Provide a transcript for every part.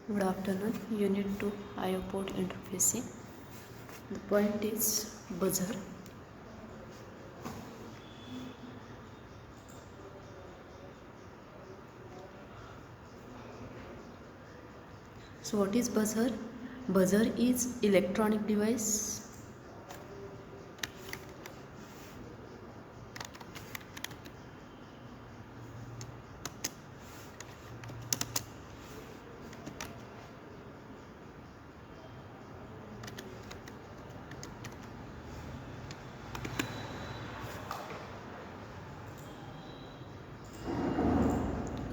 Good afternoon. Unit 2 IO port interfacing. The point is buzzer. So what is buzzer? Buzzer is electronic device.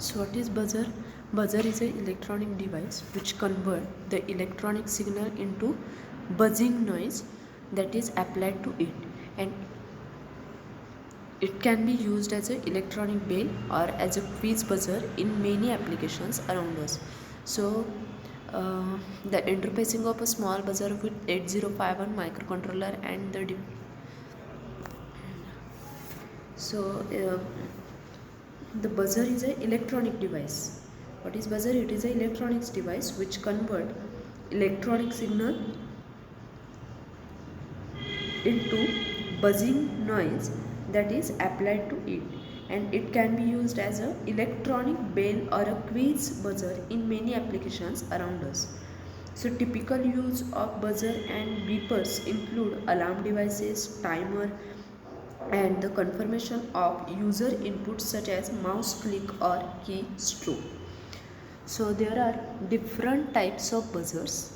So what is buzzer? Buzzer is an electronic device which convert the electronic signal into buzzing noise that is applied to it, and it can be used as an electronic bell or as a quiz buzzer in many applications around us. So the interfacing of a small buzzer with 8051 microcontroller and the the buzzer is an electronic device. What is buzzer? It is an electronics device which convert electronic signal into buzzing noise that is applied to it, and it can be used as a electronic bell or a quiz buzzer in many applications around us. So typical use of buzzer and beepers include alarm devices, timer, and the confirmation of user inputs such as mouse click or key stroke. So there are different types of buzzers.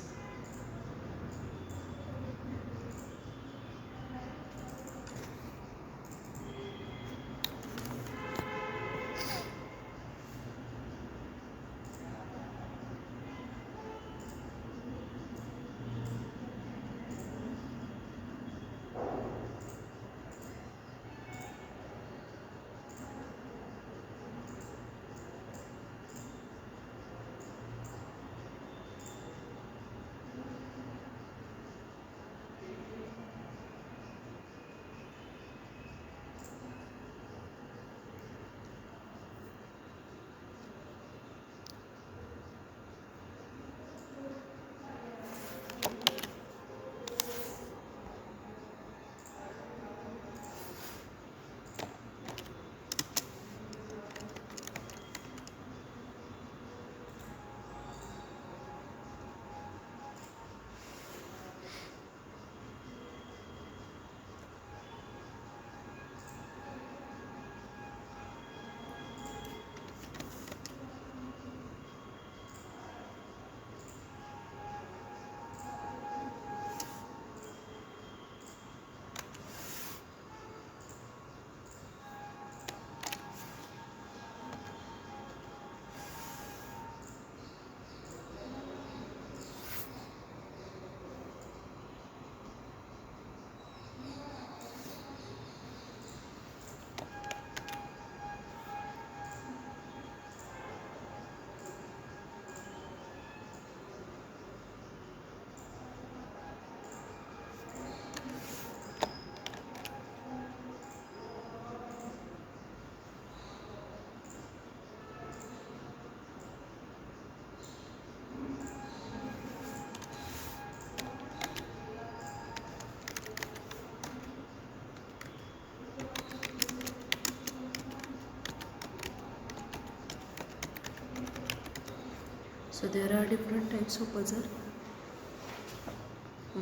So there are different types of buzzer.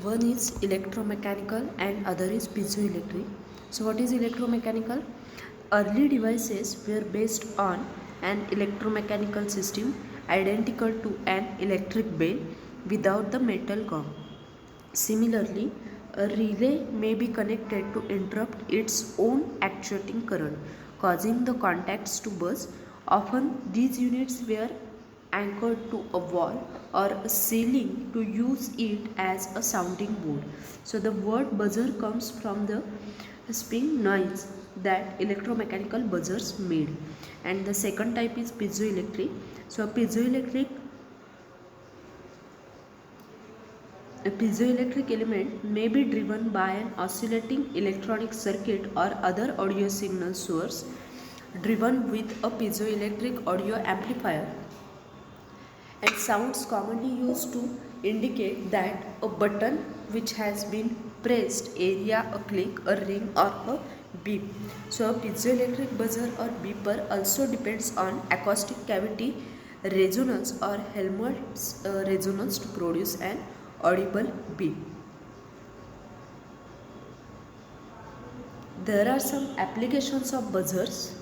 One is electromechanical and other is piezoelectric. So what is electromechanical? Early devices were based on an electromechanical system identical to an electric bell without the metal gong. Similarly, a relay may be connected to interrupt its own actuating current, causing the contacts to buzz. Often, these units were anchored to a wall or a ceiling to use it as a sounding board. So, the word buzzer comes from the spin noise that electromechanical buzzers made. And the second type is piezoelectric. So, a piezoelectric element may be driven by an oscillating electronic circuit or other audio signal source driven with a piezoelectric audio amplifier. and sounds commonly used to indicate that a button which has been pressed, area, a click, a ring or a beep. So a piezoelectric buzzer or beeper also depends on acoustic cavity resonance or Helmholtz resonance to produce an audible beep. There are some applications of buzzers.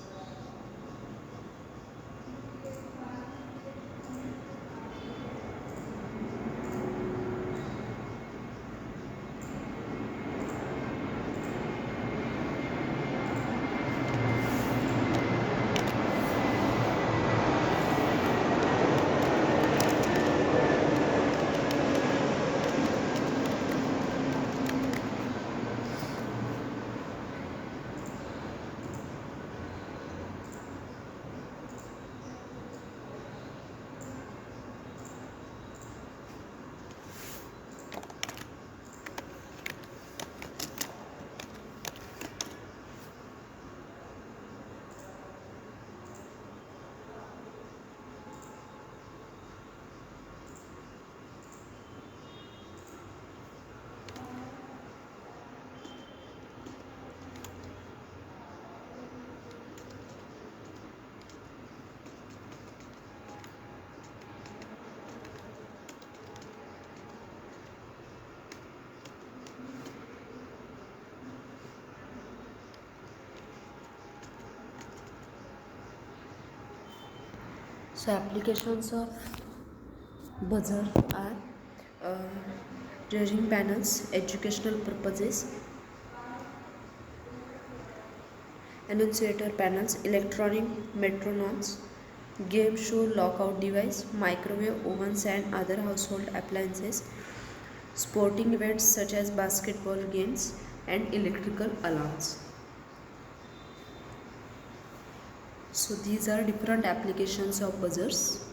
So applications of buzzer are judging panels, educational purposes, annunciator panels, electronic metronomes, game show lockout device, microwave ovens and other household appliances, sporting events such as basketball games and electrical alarms. So these are different applications of buzzers.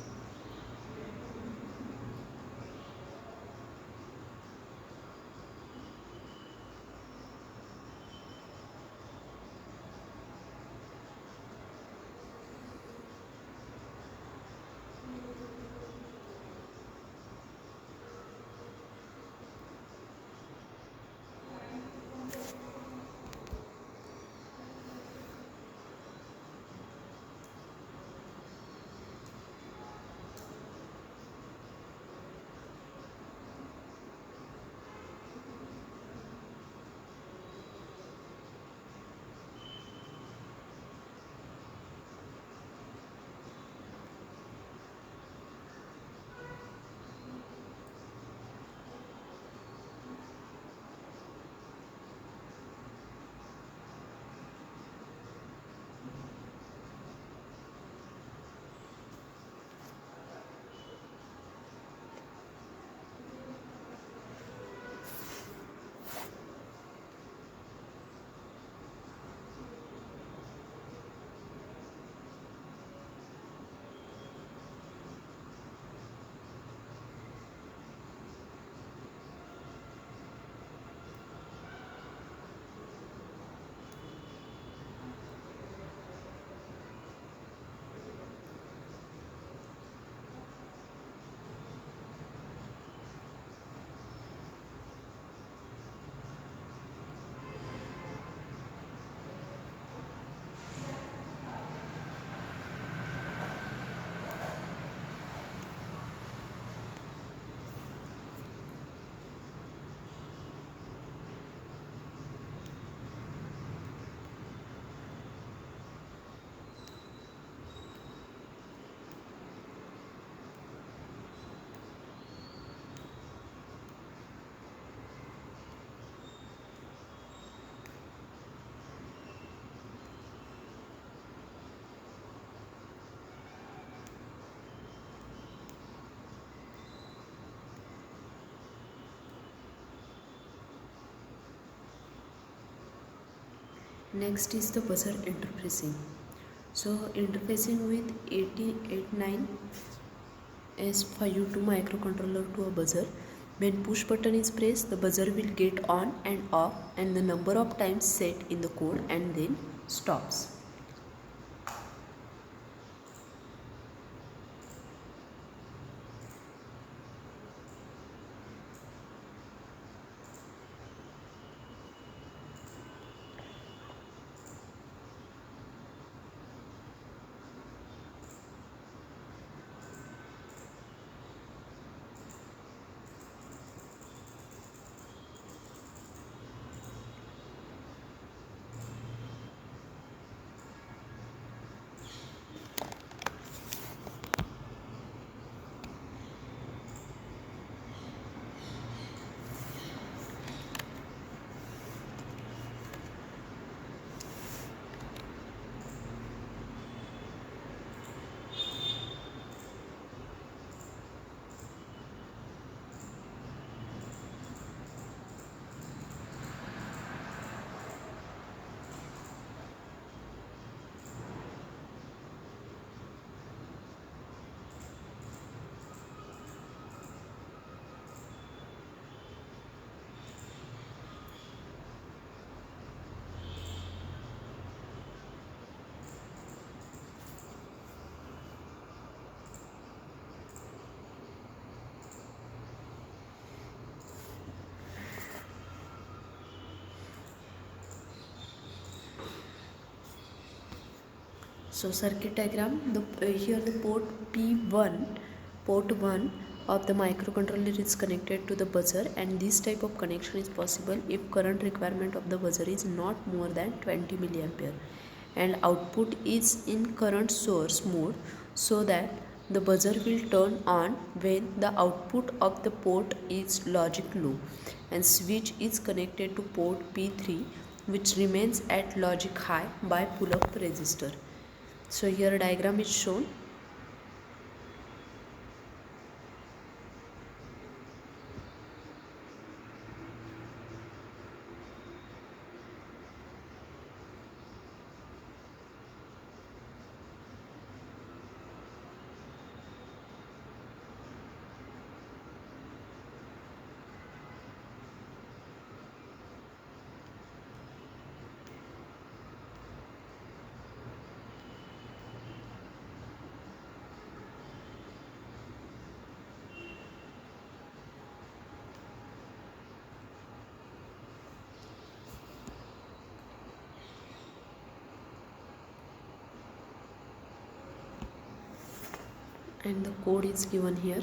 Next is the buzzer interfacing. So interfacing with 8089 S52 microcontroller to a buzzer. When push button is pressed, the buzzer will get on and off and the number of times set in the code and then stops. So circuit diagram, here the port 1 of the microcontroller is connected to the buzzer, and this type of connection is possible if current requirement of the buzzer is not more than 20 milliampere and output is in current source mode, so that the buzzer will turn on when the output of the port is logic low, and switch is connected to port P3 which remains at logic high by pull-up resistor. So here diagram is shown. And the code is given here.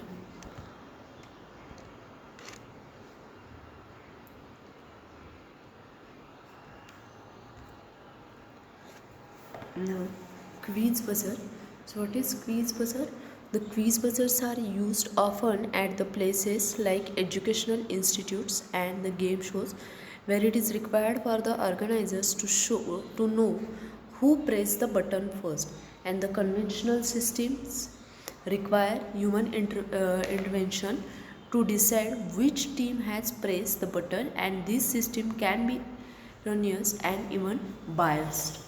Now quiz buzzer. So what is quiz buzzer? The quiz buzzers are used often at the places like educational institutes and the game shows, where it is required for the organizers to know who pressed the button first, and the conventional systems require human intervention to decide which team has pressed the button, and this system can be erroneous and even biased.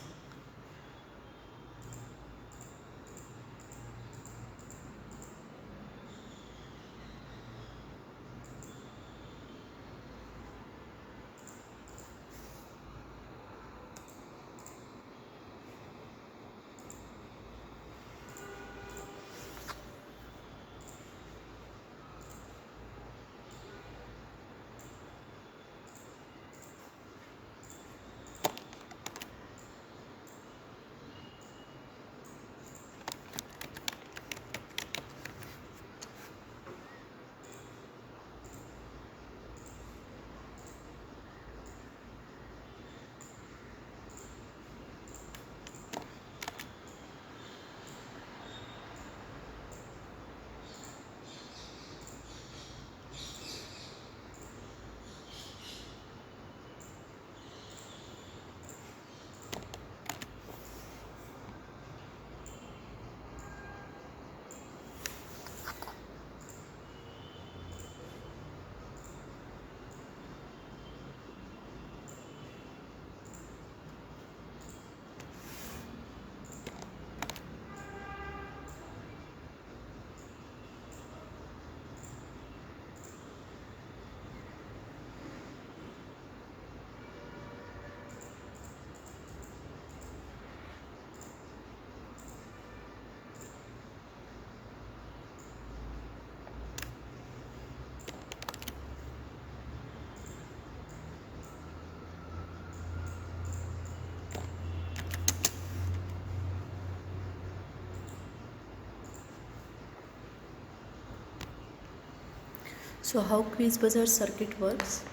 So how quiz buzzer circuit works?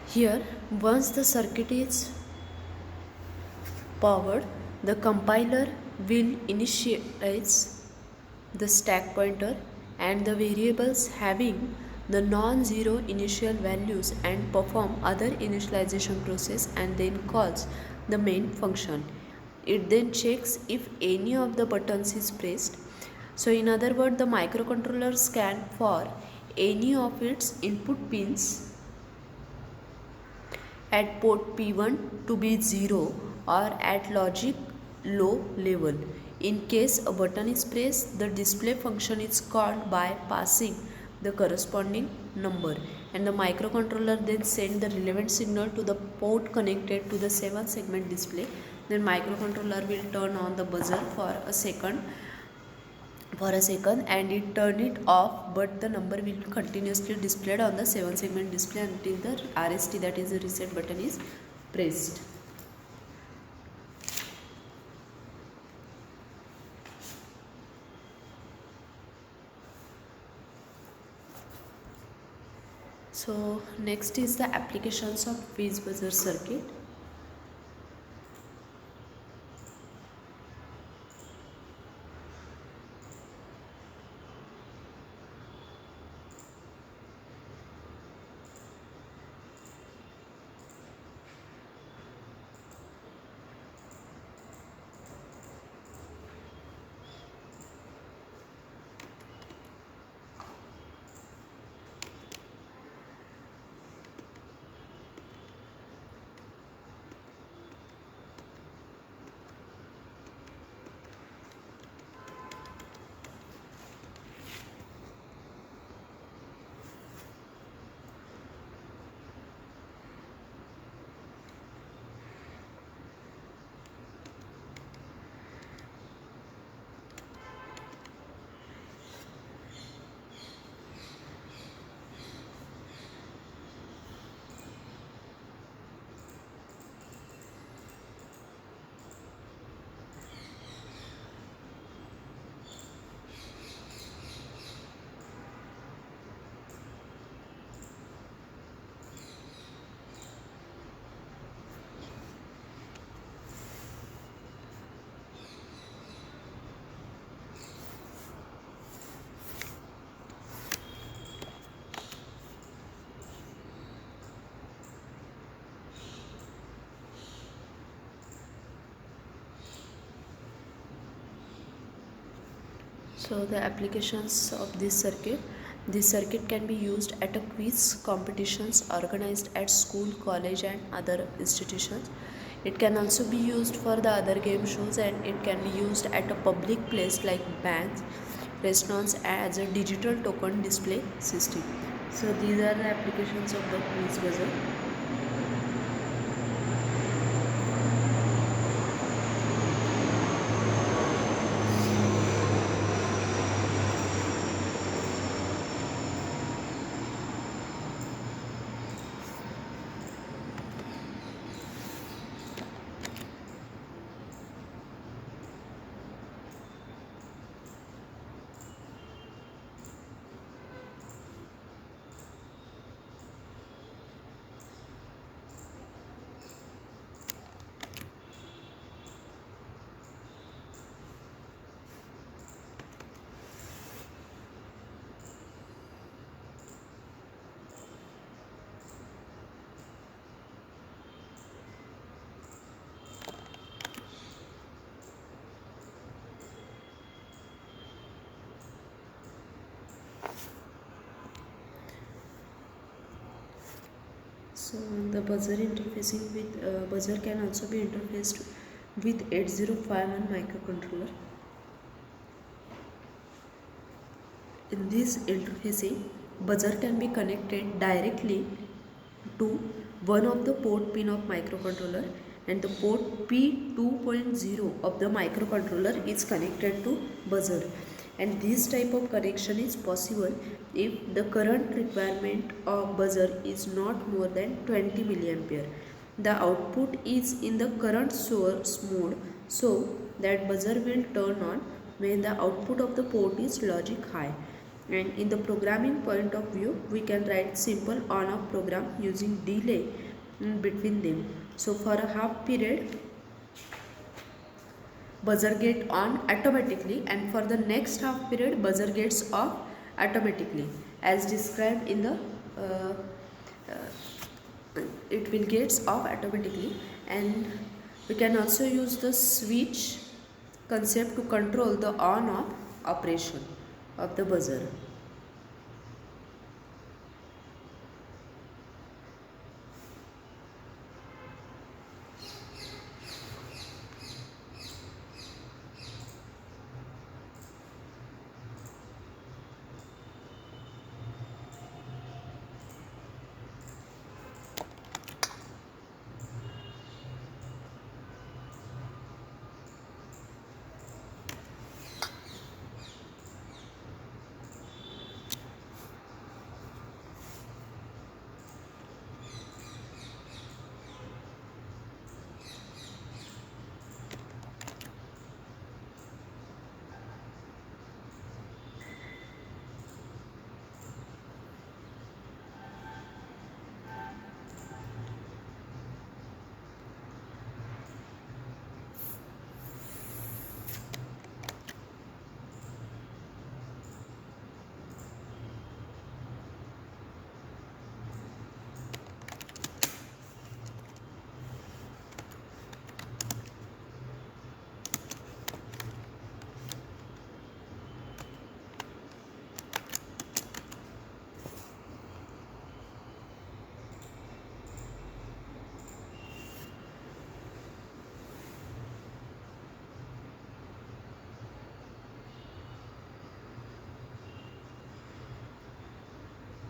Here, once the circuit is powered, the compiler will initialize the stack pointer and the variables having the non-zero initial values and perform other initialization process, and then calls the main function. It then checks if any of the buttons is pressed. So in other words, the microcontroller scan for any of its input pins at port P1 to be 0 or at logic low level. In case a button is pressed, the display function is called by passing the corresponding number, and the microcontroller then send the relevant signal to the port connected to the 7 segment display. Then microcontroller will turn on the buzzer for a second and it turn it off, but the number will be continuously displayed on the 7 segment display until the RST, that is the reset button, is pressed. So next is the applications of whiz buzzer circuit. So the applications of this circuit can be used at a quiz competitions organized at school, college and other institutions. It can also be used for the other game shows, and it can be used at a public place like banks, restaurants as a digital token display system. So these are the applications of the quiz buzzer. So the buzzer can also be interfaced with 8051 microcontroller. In this interfacing, buzzer can be connected directly to one of the port pin of microcontroller, and the port P2.0 of the microcontroller is connected to buzzer, and this type of connection is possible if the current requirement of buzzer is not more than 20 milliampere. The output is in the current source mode, so that buzzer will turn on when the output of the port is logic high. And in the programming point of view, we can write simple on off program using delay between them. So for a half period, buzzer get on automatically, and for the next half period, buzzer gets off automatically, as described in the uh, it will gets off automatically. And we can also use the switch concept to control the on off operation of the buzzer.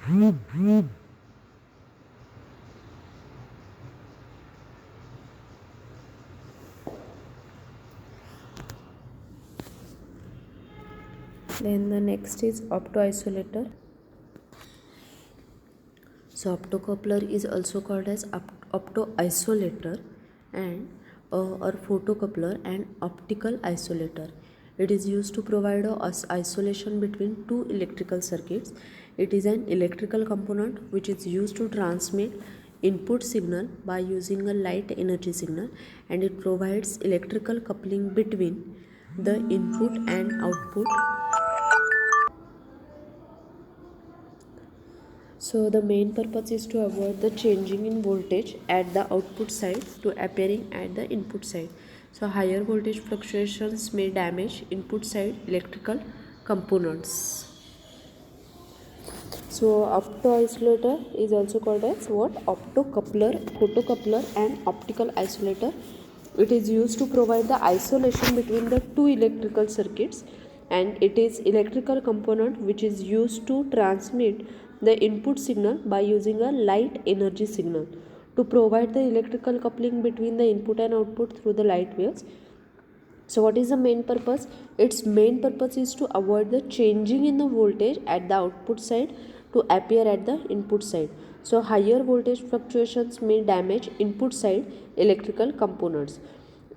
Then the next is optoisolator. So optocoupler is also called as optoisolator and or photocoupler and optical isolator. It is used to provide isolation between two electrical circuits. It is an electrical component which is used to transmit input signal by using a light energy signal, and it provides electrical coupling between the input and output. So the main purpose is to avoid the changing in voltage at the output side to appearing at the input side. So higher voltage fluctuations may damage input side electrical components. So optoisolator is also called as what? Optocoupler, photocoupler and optical isolator. It is used to provide the isolation between the two electrical circuits, and it is electrical component which is used to transmit the input signal by using a light energy signal to provide the electrical coupling between the input and output through the light waves. So what is the main purpose? Its main purpose is to avoid the changing in the voltage at the output side to appear at the input side. So higher voltage fluctuations may damage input side electrical components.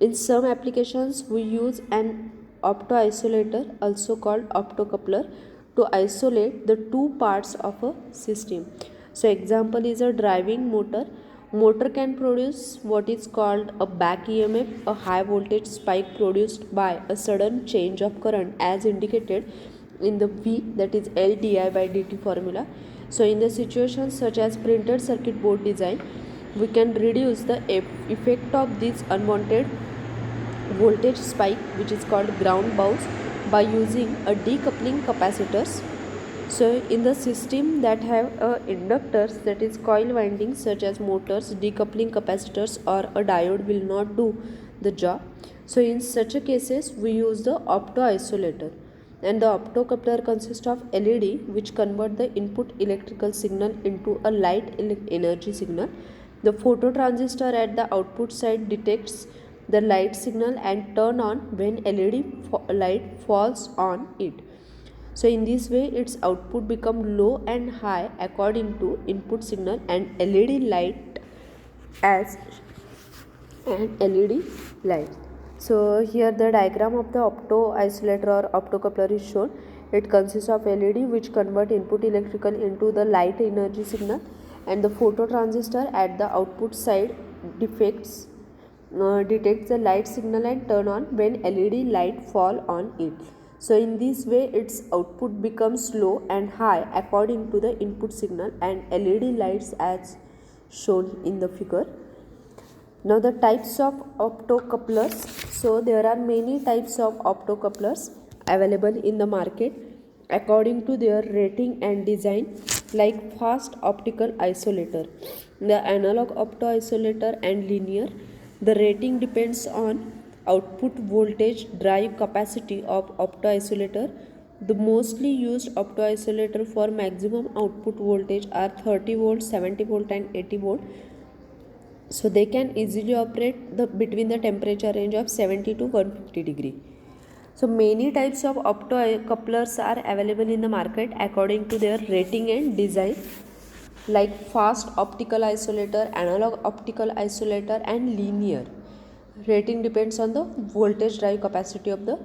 In some applications we use an optoisolator, also called optocoupler, to isolate the two parts of a system. So example is a driving motor. Motor can produce what is called a back EMF, a high voltage spike produced by a sudden change of current as indicated in the V, that is L di by dt formula. So in the situations such as printed circuit board design, we can reduce the effect of this unwanted voltage spike, which is called ground bounce, by using a decoupling capacitors. So in the system that have inductors, that is coil windings such as motors, decoupling capacitors or a diode will not do the job. So in such a cases we use the optoisolator, and the optocoupler consists of LED which convert the input electrical signal into a light energy signal. The phototransistor at the output side detects the light signal and turn on when LED light falls on it. So in this way its output become low and high according to input signal and LED light as an LED light. So here the diagram of the optoisolator or optocoupler is shown. It consists of LED which convert input electrical into the light energy signal, and the phototransistor at the output side detects the light signal and turn on when LED light fall on it. So in this way its output becomes low and high according to the input signal and LED lights as shown in the figure. Now the types of optocouplers. So there are many types of optocouplers available in the market according to their rating and design, like fast optical isolator, the analog optoisolator and linear. The rating depends on output voltage drive capacity of optoisolator. The mostly used optoisolator for maximum output voltage are 30 volt, 70 volt and 80 volt. So they can easily operate between the temperature range of 70 to 150 degree. So many types of optocouplers are available in the market according to their rating and design, like fast optical isolator, analog optical isolator and linear. Rating depends on the voltage drive capacity of the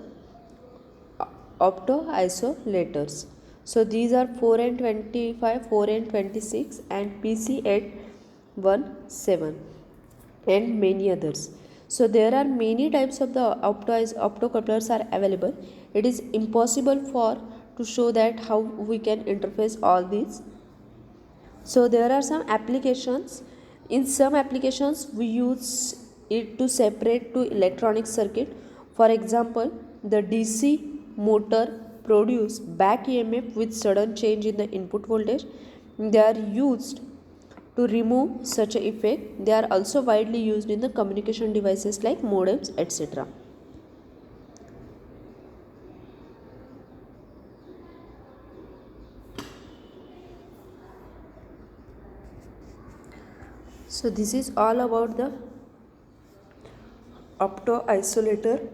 optoisolators. So these are 4N25, 4N26 and PC817 and many others. So there are many types of the optocouplers are available. It is impossible for to show that how we can interface all these. So there are some applications. In some applications we use it to separate two electronic circuit. For example, the DC motor produce back EMF with sudden change in the input voltage. They are used to remove such an effect. They are also widely used in the communication devices like modems, etc. So this is all about the opto isolator.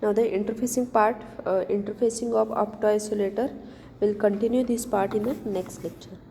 Now the interfacing part, interfacing of opto isolator, will continue this part in the next lecture.